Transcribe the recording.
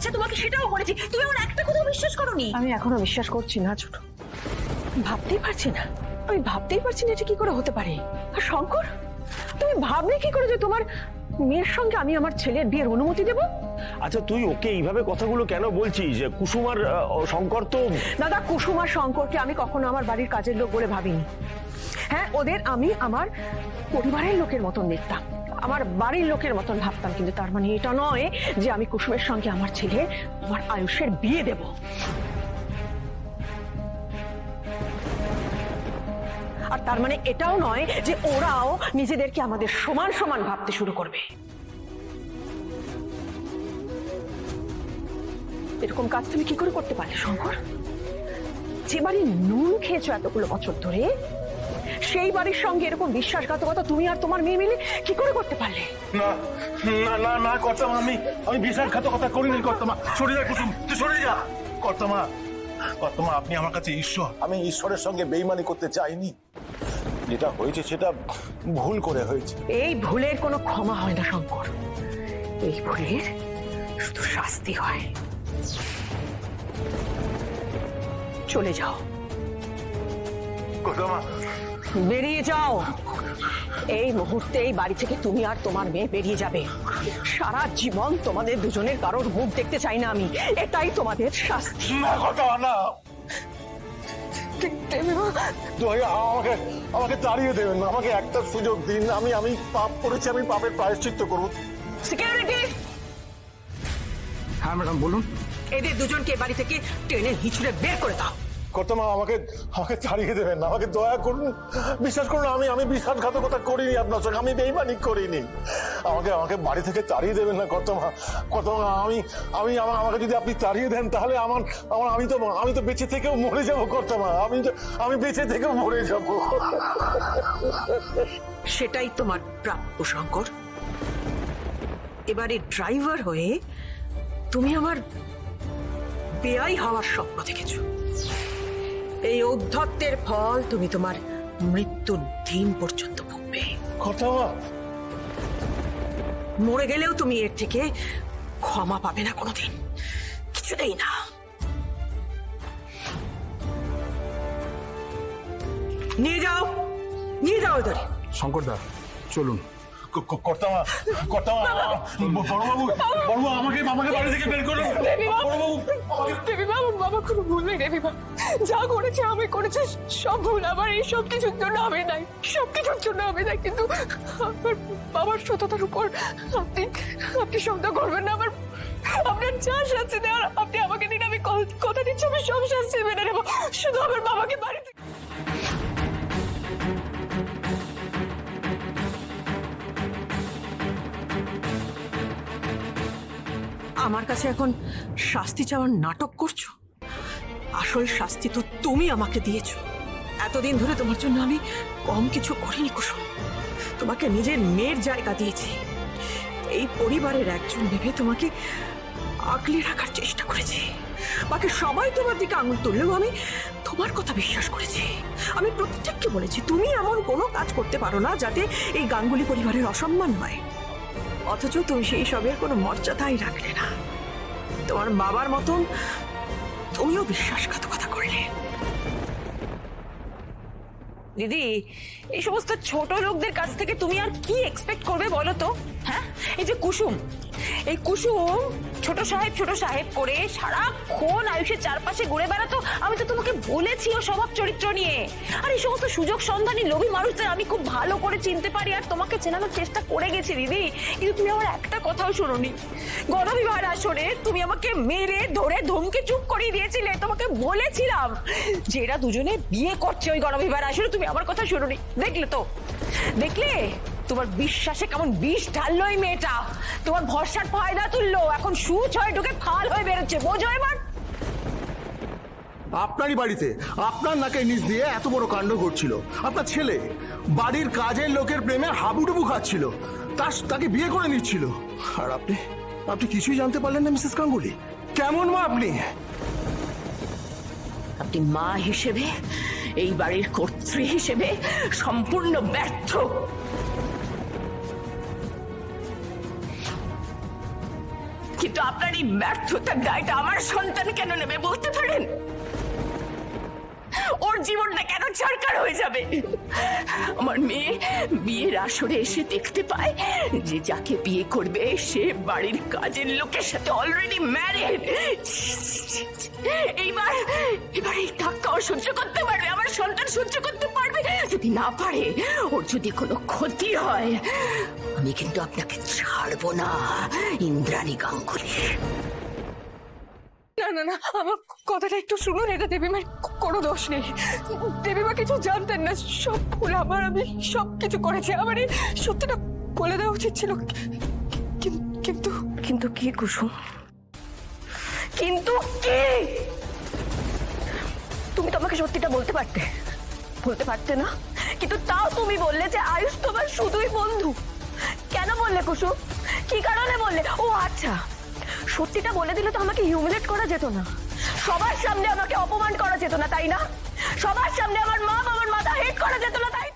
হচ্ছে তোমাকে সেটাও বলেছি, তুমি আমার একটা কথা বিশ্বাস করোনি। আমি এখনো বিশ্বাস করছি না ছোট, ভাবতেই পারছি না, আমি ভাবতেই পারছি না এটা কি করে হতে পারে। আর শঙ্কর, তুমি ভাবলে কি করে যে তোমার মেয়ের সঙ্গে আমি আমার ছেলের বিয়ের অনুমতি দেব? আচ্ছা তুই ওকে এইভাবে কথাগুলো কেন বলছিস? কুসুম আর শঙ্কর তো... দাদা, কুসুম আর শঙ্করকে আমি কখনো আমার বাড়ির কাজের লোক বলে ভাবিনি। হ্যাঁ, ওদের আমি আমার পরিবারের লোকের মতন দেখতাম, আমার বাড়ির লোকের মতন ভাবতাম, কিন্তু তার মানে এটা নয় যে আমি কুসুমের সঙ্গে আমার ছেলে, আমার আয়ুষের বিয়ে দেব। আর তার মানে এটাও নয় যে ওরাও নিজেদেরকে আমাদের সমান সমান ভাবতে শুরু করবে। এরকম কাজ তুমি কি করে করতে পারলে শঙ্কর? যে বাড়ির নুন খেয়েছো এতগুলো বছর ধরে, সেই বাড়ির সঙ্গে এরকম বিশ্বাসঘাতকতা তুমি আর তোমার মেয়ে মিলে কি করে করতে পারলে? না না না না কর্তামা, আমি বিশ্বাসঘাতকতা করিনি কর্তামা। সরে যা কুসুম, তুই সরে যা। কর্তামা, কর্তামা আপনি আমার কাছে ঈশ্বর, আমি ঈশ্বরের সঙ্গে বেইমানি করতে চাইনি। যেটা হয়েছে সেটা ভুল করে হয়েছে। এই ভুলের কোনো ক্ষমা হয় না শঙ্কর, এই ভুলের শুধু শাস্তি হয়। চলে যাও, কর্তামা বেরিয়ে যাও এই মুহূর্তে। এই বাড়ি থেকে তুমি আর তোমার মেয়ে বেরিয়ে যাবে। সারা জীবন তোমাদের দুজনের কারোর মুখ দেখতে চাই না আমি, এটাই তোমাদের শাস্তি। না কর্তামা না, আমাকে আমাকে তাড়িয়ে দেবেন না, আমাকে একটা সুযোগ দিন। আমি পাপ করেছি, আমি পাপের প্রায়শ্চিত্ত করবো। সিকিউরিটি! হ্যাঁ ম্যাডাম বলুন। এদের দুজনকে বাড়ি থেকে টেনে হিঁচড়ে বের করে দাও। কর্তামা আমাকে তাড়িয়ে দেবেন না, আমাকে দয়া করুন, বিশ্বাস করুন আমি বিশ্বাসঘাতকতা করিনি আপনার সঙ্গে, আমি বেইমানি করিনি। আমাকে বাড়ি থেকে তাড়িয়ে দেবেন না কর্তামা। আমাকে যদি আপনি তাড়িয়ে দেন তাহলে আমি তো বেঁচে থেকেও মরে যাবো কর্তামা, আমি বেঁচে থেকেও মরে যাব। সেটাই তোমার প্রাপ্য শঙ্কর। এবারে ড্রাইভার হয়ে তুমি আমার বেয়াই হওয়ার স্বপ্ন দেখেছ। এই ঔদ্ধত্যের ফল তুমি তোমার মৃত্যুর দিন পর্যন্ত ভুগবে। কর্তামা, মরে গেলেও তুমি এর থেকে ক্ষমা পাবে না কোনোদিন, কিছুতেই না। নিয়ে যাও ওদের। শঙ্করদা চলুন। কর্তামা বড়বাবু আমাকে বাড়ি থেকে বের করুন। বাবা কোনো ভুল নেই দেবী বাবা, যা করেছে আমি করেছি সব ভুল, আমার এই সব কিছুর জন্য হবে নাই, কিন্তু আমার বাবার সততার উপর আপনি সন্দেহ করবেন না। আপনার যা শাস্তি দেওয়ার আপনি আমাকে দিন, আমি কথা দিচ্ছি আমি সব শাস্তি মেনে নেবো, শুধু আমার বাবাকে বাড়ি থেকে... আমার কাছে এখন শাস্তি চাওয়ার নাটক করছো? আসল শাস্তি তো তুমি আমাকে দিয়েছো। এতদিন ধরে তোমার জন্য আমি কম কিছু করিনি কুসুম, তোমাকে নিজের মেয়ের জায়গা দিয়েছি, এই পরিবারের একজন ভেবে তোমাকে আগলে রাখার চেষ্টা করেছি। বাকি সবাই তোমার দিকে আঙুল তুললেও আমি তোমার কথা বিশ্বাস করেছি। আমি প্রত্যেককে বলেছি তুমি এমন কোনো কাজ করতে পারো না যাতে এই গাঙ্গুলি পরিবারের অসম্মান হয়, অথচ তুমি সেই সবের কোনো মর্যাদাই রাখলে না। তোমার বাবার মতন তুমিও বিশ্বাসঘাতকতা করলে। দিদি, এই সমস্ত ছোট লোকদের কাছ থেকে তুমি আর কি এক্সপেক্ট করবে বলো তো? হ্যাঁ, এই যে কুসুম ছোট সাহেব করে সারাক্ষণ আয়ুষের চারপাশে ঘুরে বেড়াতো। আমি তো তোমাকে বলেছি ও স্বভাব চরিত্র নিয়ে। আর এই সমস্ত সুযোগ সন্ধানী লোভী মানুষদের আমি খুব ভালো করে চিনতে পারি আর তোমাকে চেনানোর চেষ্টা করে গেছি দিদি, কিন্তু তুমি আমার একটা কথাও শোনোনি। গণবিবাহের আসরে তুমি আমাকে মেরে ধরে ধমকে চুপ করিয়ে দিয়েছিলে। তোমাকে বলেছিলাম যে এরা দুজনে বিয়ে করছে ওই গণবিবাহের আসরে, তুমি আমার কথা শোনোনি। দেখলে তোমার বিশ্বাসে কেমন বিষ ঢাললো এই মেয়েটা, তোমার ভরসার ফায়দা তুললো, এখন সুচ হয়ে ঢুকে ফাল হয়ে বেরোচ্ছে, বোঝো এবার? আপনারই বাড়িতে আপনার নাকের নিচ দিয়ে এত বড় কাণ্ড ঘটছিল, আপনার ছেলে বাড়ির কাজের লোকের প্রেমে হাবুডুবু খাচ্ছিল, তাকে বিয়ে করে নিচ্ছিল, আর আপনি কিছুই জানতে পারলেন না মিসেস গাঙ্গুলি? কেমন মা আপনি মা হিসেবে, এই বাড়ির কর্ত্রী হিসেবে সম্পূর্ণ ব্যর্থ। কিন্তু আপনার এই ব্যর্থতার দায়টা আমার সন্তান কেন নেবে বলতে পারেন? ওর জীবনটা কেন ছারকার হয়ে যাবে? আমার মেয়ে বিয়ের আসরে এসে দেখতে পায় যে যাকে বিয়ে করবে সে বাড়ির কাজের লোকের সাথে অলরেডি ম্যারিড। এবার এই ধাক্কা ও সহ্য করতে পারবে? আমার সন্তান সহ্য করতে পারবে? যদি না পারে, ওর যদি কোনো ক্ষতি হয়, আমি কিন্তু আপনাকে ছাড়বো না, ইন্দ্রাণী গাঙ্গুলি। না না না, আমার কথাটা একটু শুনুন। এটা দেবীমার কোনো দোষ নেই। দেবীমা কিছু জানতেন না, সব ভুল আমার। আমি সব কিছু করেছি। আমার এই সত্যিটা বলে দেওয়া উচিত ছিল। কিন্তু কিন্তু কি কুসুম? কিন্তু কি? তুমি তো আমাকে সত্যিটা বলতে পারতে না? কিন্তু তাও তুমি বললে যে আয়ুষ তোমার শুধুই বন্ধু। কেন বললে কুসুম? কি কারণে বললে? ও আচ্ছা, সত্যিটা বলে দিলে তো আমাকে হিউমিলেট করা যেত না, সবার সামনে আমাকে অপমান করা যেত না, তাই না? সবার সামনে আমার মা বাবার মাথা হেট করা যেত না, তাই না?